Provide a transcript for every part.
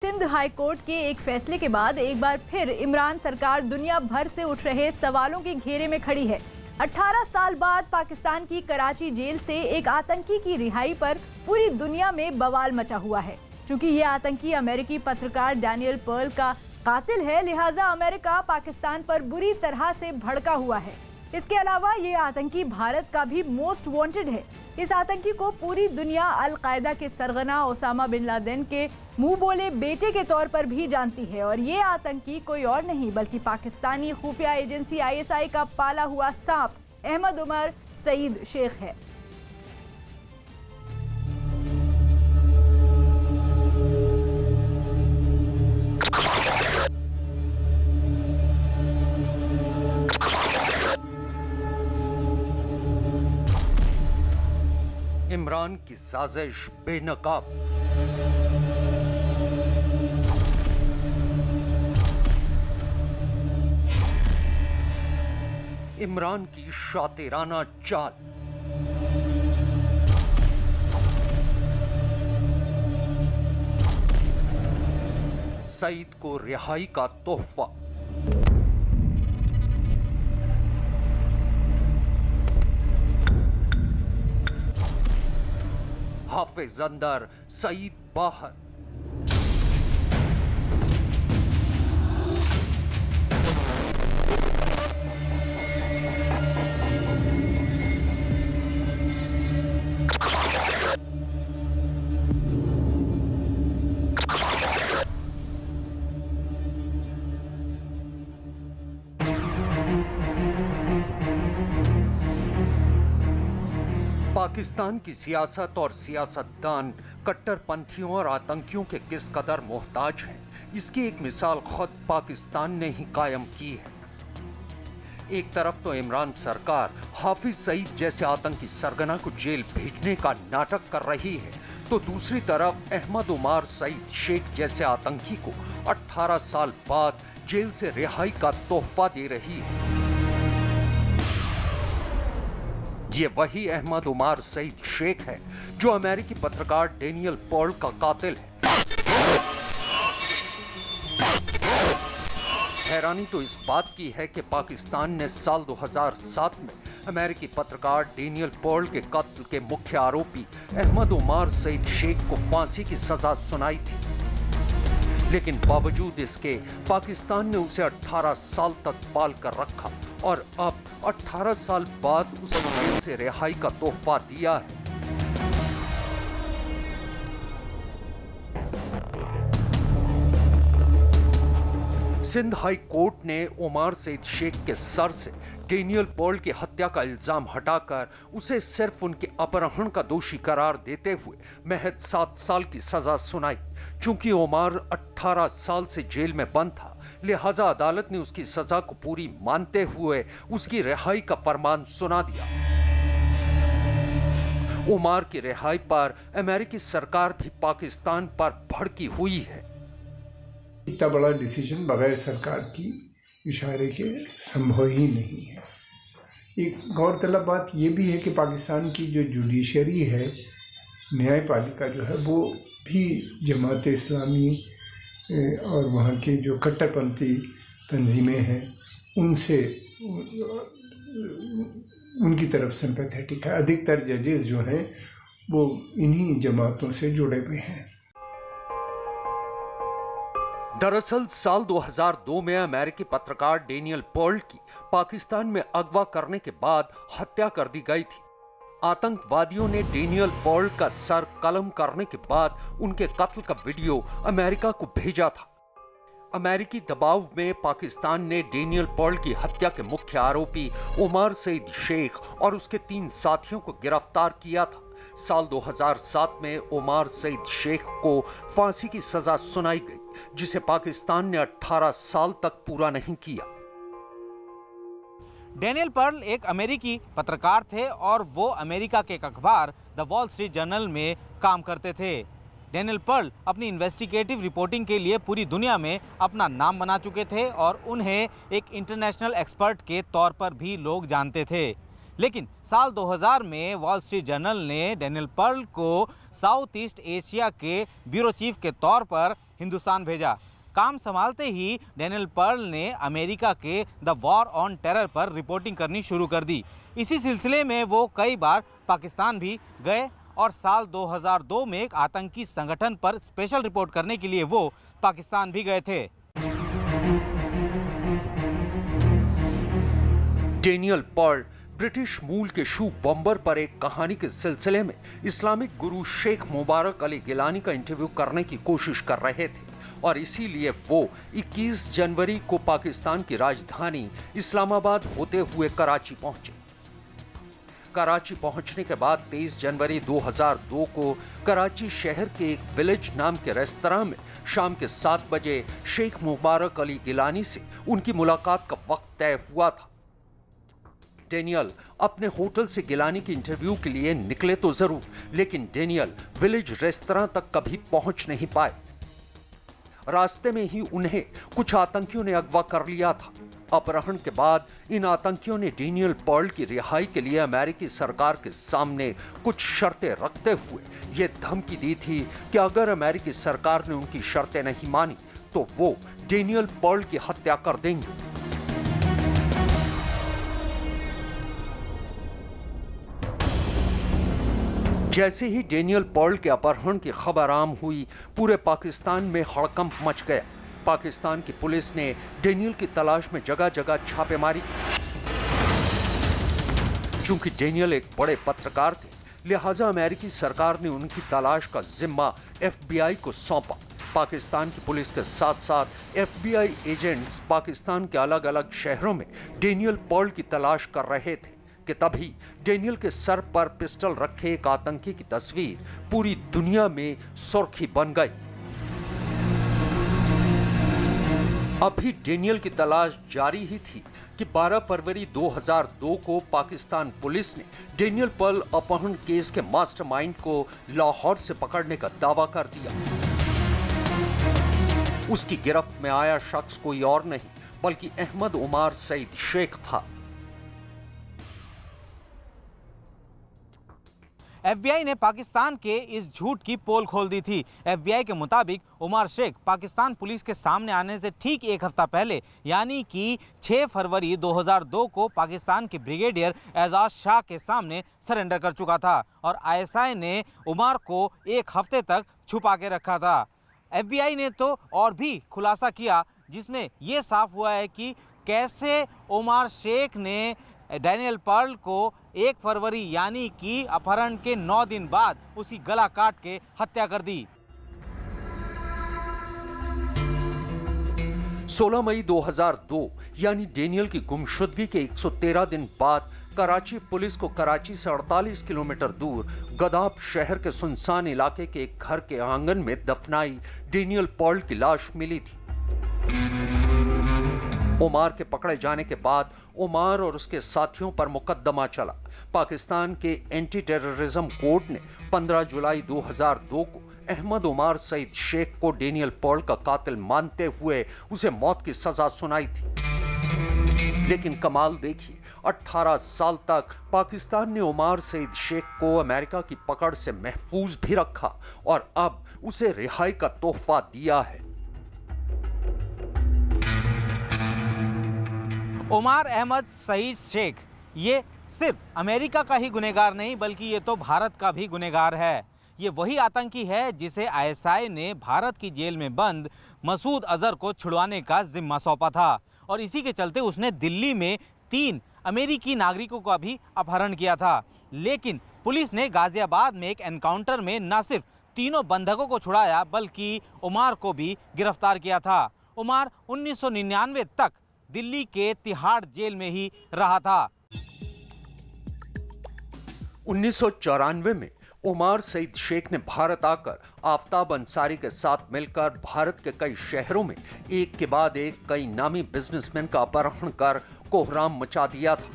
Sindh high court के एक फैसले के बाद एक बार फिर इमरान सरकार दुनिया भर से उठ रहे सवालों के घेरे में खड़ी है। 18 साल बाद पाकिस्तान की कराची जेल से एक आतंकी की रिहाई पर पूरी दुनिया में बवाल मचा हुआ है। चूंकि ये आतंकी अमेरिकी पत्रकार डैनियल पर्ल का कातिल है, लिहाजा अमेरिका पाकिस्तान पर बुरी तरह से भड़का हुआ है। इसके अलावा ये आतंकी भारत का भी मोस्ट वांटेड है। इस आतंकी को पूरी दुनिया अल-कायदा के सरगना ओसामा बिन लादेन के मुंह बोले बेटे के तौर पर भी जानती है और ये आतंकी कोई और नहीं बल्कि पाकिस्तानी खुफिया एजेंसी ISI का पाला हुआ सांप अहमद उमर सईद शेख है। इमरान की साजिश बेनकाब। इमरान की शातिराना चाल। सईद को रिहाई का तोहफा। हाफिज अंदर, सईद बाहर। पाकिस्तान की सियासत और सियासतदान कट्टरपंथियों और आतंकियों के किस कदर मोहताज हैं, इसकी एक मिसाल खुद पाकिस्तान ने ही कायम की है। एक तरफ तो इमरान सरकार हाफिज सईद जैसे आतंकी सरगना को जेल भेजने का नाटक कर रही है, तो दूसरी तरफ अहमद उमर सईद शेख जैसे आतंकी को 18 साल बाद जेल से रिहाई का तोहफा दे रही है। ये वही अहमद उमर सईद शेख है जो अमेरिकी पत्रकार डैनियल पर्ल का कातिल है। हैरानी तो इस बात की है कि पाकिस्तान ने साल 2007 में अमेरिकी पत्रकार डैनियल पर्ल के कत्ल के मुख्य आरोपी अहमद उमर सईद शेख को फांसी की सजा सुनाई थी, लेकिन बावजूद इसके पाकिस्तान ने उसे 18 साल तक पाल कर रखा और अब 18 साल बाद उसे जेल से रिहाई का तोहफा दिया है। सिंध हाई कोर्ट ने उमर सईद शेख के सर से डैनियल पर्ल की हत्या का इल्जाम हटाकर उसे सिर्फ उनके अपहरण का दोषी करार देते हुए महज 7 साल की सजा सुनाई। चूंकि उमर 18 साल से जेल में बंद था, लिहाजा अदालत ने उसकी सजा को पूरी मानते हुए उसकी रिहाई का फरमान सुना दिया। उमर की रिहाई पर अमेरिकी सरकार भी पाकिस्तान पर भड़की हुई है। इतना बड़ा डिसीजन बगैर सरकार की इशारे के संभव ही नहीं है। एक गौरतलब बात यह भी है कि पाकिस्तान की जो जुडिशरी है, न्यायपालिका जो है, वो भी जमात इस्लामी और वहाँ के जो कट्टरपंथी तंजीमें हैं उनसे उनकी तरफ सिंपैथेटिक है। अधिकतर जजेस जो हैं वो इन्हीं जमातों से जुड़े हुए हैं। दरअसल साल 2002 में अमेरिकी पत्रकार डैनियल पर्ल की पाकिस्तान में अगवा करने के बाद हत्या कर दी गई थी। आतंकवादियों ने डैनियल पर्ल का सर कलम करने के बाद उनके कत्ल का वीडियो अमेरिका को भेजा था। अमेरिकी दबाव में पाकिस्तान ने डैनियल पर्ल की हत्या के मुख्य आरोपी उमर सईद शेख और उसके 3 साथियों को गिरफ्तार किया था। साल 2007 में उमर सईद शेख को फांसी की सजा सुनाई गई, जिसे पाकिस्तान ने 18 साल तक पूरा नहीं किया। डैनियल पर्ल एक अमेरिकी पत्रकार थे और वो अमेरिका के एक अखबार द वॉल स्ट्रीट जर्नल में काम करते थे। डैनियल पर्ल अपनी इन्वेस्टिगेटिव रिपोर्टिंग के लिए पूरी दुनिया में अपना नाम बना चुके थे और उन्हें एक इंटरनेशनल एक्सपर्ट के तौर पर भी लोग जानते थे। लेकिन साल 2000 में वॉल स्ट्रीट जर्नल ने डैनियल पर्ल को साउथ ईस्ट एशिया के ब्यूरो चीफ के तौर पर हिंदुस्तान भेजा। काम संभालते ही डेनियल पर्ल ने अमेरिका के द वॉर ऑन टेरर पर रिपोर्टिंग करनी शुरू कर दी। इसी सिलसिले में वो कई बार पाकिस्तान भी गए और साल 2002 में एक आतंकी संगठन पर स्पेशल रिपोर्ट करने के लिए वो पाकिस्तान भी गए थे। डेनियल पर्ल ब्रिटिश मूल के शू बॉम्बर पर एक कहानी के सिलसिले में इस्लामिक गुरु शेख मुबारक अली गिलानी का इंटरव्यू करने की कोशिश कर रहे थे और इसीलिए वो 21 जनवरी को पाकिस्तान की राजधानी इस्लामाबाद होते हुए कराची पहुंचे। कराची पहुंचने के बाद 23 जनवरी 2002 को कराची शहर के एक विलेज नाम के रेस्तरां में शाम के 7 बजे शेख मुबारक अली गिलानी से उनकी मुलाकात का वक्त तय हुआ था। डेनियल अपने होटल से गिलानी के इंटरव्यू के लिए निकले तो जरूर, लेकिन डेनियल विलेज रेस्तरां तक कभी पहुंच नहीं पाए। रास्ते में ही उन्हें कुछ आतंकियों ने अगवा कर लिया था। अपहरण के बाद इन आतंकियों ने डेनियल पर्ल की रिहाई के लिए अमेरिकी सरकार के सामने कुछ शर्तें रखते हुए यह धमकी दी थी कि अगर अमेरिकी सरकार ने उनकी शर्तें नहीं मानी तो वो डेनियल पर्ल की हत्या कर देंगे। जैसे ही डेनियल पर्ल के अपहरण की खबर आम हुई, पूरे पाकिस्तान में हड़कंप मच गया। पाकिस्तान की पुलिस ने डेनियल की तलाश में जगह जगह छापेमारी की। चूंकि डेनियल एक बड़े पत्रकार थे, लिहाजा अमेरिकी सरकार ने उनकी तलाश का जिम्मा FBI को सौंपा। पाकिस्तान की पुलिस के साथ साथ FBI एजेंट्स पाकिस्तान के अलग अलग शहरों में डेनियल पर्ल की तलाश कर रहे थे कि तभी डेनियल के सर पर पिस्टल रखे एक आतंकी की तस्वीर पूरी दुनिया में सुर्खी बन गई। अभी डेनियल की तलाश जारी ही थी कि 12 फरवरी 2002 को पाकिस्तान पुलिस ने डेनियल पर्ल अपहरण केस के मास्टरमाइंड को लाहौर से पकड़ने का दावा कर दिया। उसकी गिरफ्त में आया शख्स कोई और नहीं बल्कि अहमद उमार सईद शेख था। FBI ने पाकिस्तान के इस झूठ की पोल खोल दी थी। FBI के मुताबिक उमर शेख पाकिस्तान पुलिस के सामने आने से ठीक एक हफ्ता पहले यानी कि 6 फरवरी 2002 को पाकिस्तान के ब्रिगेडियर एजाज शाह के सामने सरेंडर कर चुका था और ISI ने उमर को एक हफ्ते तक छुपा के रखा था। FBI ने तो और भी खुलासा किया जिसमें यह साफ हुआ है कि कैसे उमर शेख ने डेनियल पर्ल को 1 फरवरी यानी कि अपहरण के 9 दिन बाद उसकी गला काट के हत्या कर दी। 16 मई 2002 यानी डेनियल की गुमशुदगी के 113 दिन बाद कराची पुलिस को कराची से 48 किलोमीटर दूर गदाब शहर के सुनसान इलाके के एक घर के आंगन में दफनाई डेनियल पर्ल की लाश मिली थी। उमर के पकड़े जाने के बाद उमर और उसके साथियों पर मुकदमा चला। पाकिस्तान के एंटी टेररिज्म कोर्ट ने 15 जुलाई 2002 को अहमद उमर सईद शेख को डेनियल पर्ल का कातिल मानते हुए उसे मौत की सजा सुनाई थी। लेकिन कमाल देखिए, 18 साल तक पाकिस्तान ने उमर सईद शेख को अमेरिका की पकड़ से महफूज भी रखा और अब उसे रिहाई का तोहफा दिया है। उमर अहमद सईद शेख ये सिर्फ अमेरिका का ही गुनहगार नहीं बल्कि ये तो भारत का भी गुनहगार है। ये वही आतंकी है जिसे ISI ने भारत की जेल में बंद मसूद अजहर को छुड़वाने का जिम्मा सौंपा था और इसी के चलते उसने दिल्ली में 3 अमेरिकी नागरिकों का भी अपहरण किया था। लेकिन पुलिस ने गाजियाबाद में एक एनकाउंटर में न सिर्फ तीनों बंधकों को छुड़ाया बल्कि उमर को भी गिरफ्तार किया था। उमर 1999 तक दिल्ली के तिहाड़ जेल में ही रहा था। 1994 में उमर सईद शेख ने भारत आकर आफ्ताब अंसारी के साथ मिलकर भारत के कई शहरों में एक के बाद एक कई नामी बिजनेसमैन का अपहरण कर कोहराम मचा दिया था।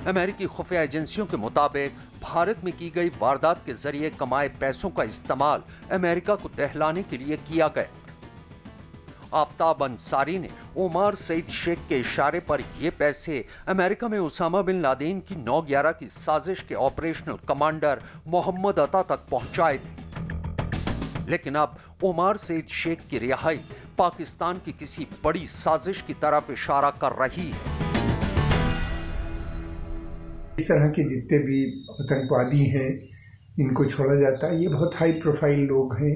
अमेरिकी खुफिया एजेंसियों के मुताबिक भारत में की गई वारदात के जरिए कमाए पैसों का इस्तेमाल अमेरिका को दहलाने के लिए किया गया। आफ्ताब अंसारी ने उमर सईद शेख के इशारे पर ये पैसे अमेरिका में उसामा बिन लादेन की 9/11 की साजिश के ऑपरेशनल कमांडर मोहम्मद अता तक पहुंचाए थे। लेकिन अब ओमार सईद शेख की रिहाई पाकिस्तान की किसी बड़ी साजिश की तरफ इशारा कर रही है। इस तरह के जितने भी आतंकवादी हैं इनको छोड़ा जाता है। ये बहुत हाई प्रोफाइल लोग हैं।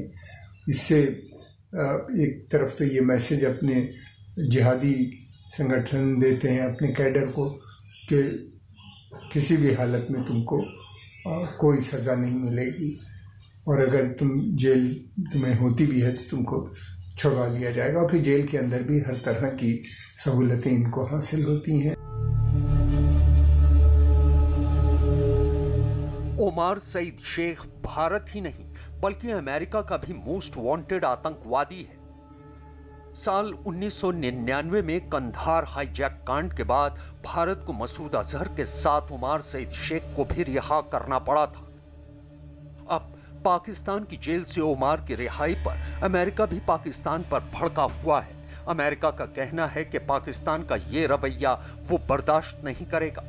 इससे एक तरफ तो ये मैसेज अपने जिहादी संगठन देते हैं अपने कैडर को कि किसी भी हालत में तुमको कोई सज़ा नहीं मिलेगी, और अगर जेल तुम्हें होती भी है तो तुमको छुड़वा लिया जाएगा, और फिर जेल के अंदर भी हर तरह की सहूलतें इनको हासिल होती हैं। ओमार सईद शेख भारत ही नहीं बल्कि अमेरिका का भी मोस्ट वांटेड आतंकवादी है। साल 1999 में कंधार हाईजैक कांड के बाद भारत को मसूद अजहर के साथ ओमार सईद शेख को भी रिहा करना पड़ा था। अब पाकिस्तान की जेल से ओमार की रिहाई पर अमेरिका भी पाकिस्तान पर भड़का हुआ है। अमेरिका का कहना है कि पाकिस्तान का ये रवैया वो बर्दाश्त नहीं करेगा।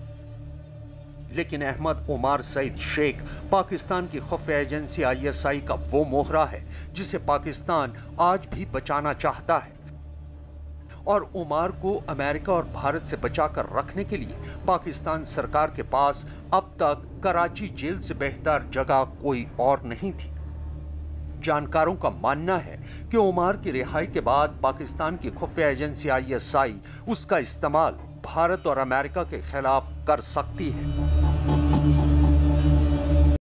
लेकिन अहमद ओमार सईद शेख पाकिस्तान की खुफिया एजेंसी ISI का वो मोहरा है जिसे पाकिस्तान आज भी बचाना चाहता है, और ओमार को अमेरिका और भारत से बचाकर रखने के लिए पाकिस्तान सरकार के पास अब तक कराची जेल से बेहतर जगह कोई और नहीं थी। जानकारों का मानना है कि ओमार की रिहाई के बाद पाकिस्तान की खुफिया एजेंसी ISI उसका इस्तेमाल भारत और अमेरिका के खिलाफ कर सकती है।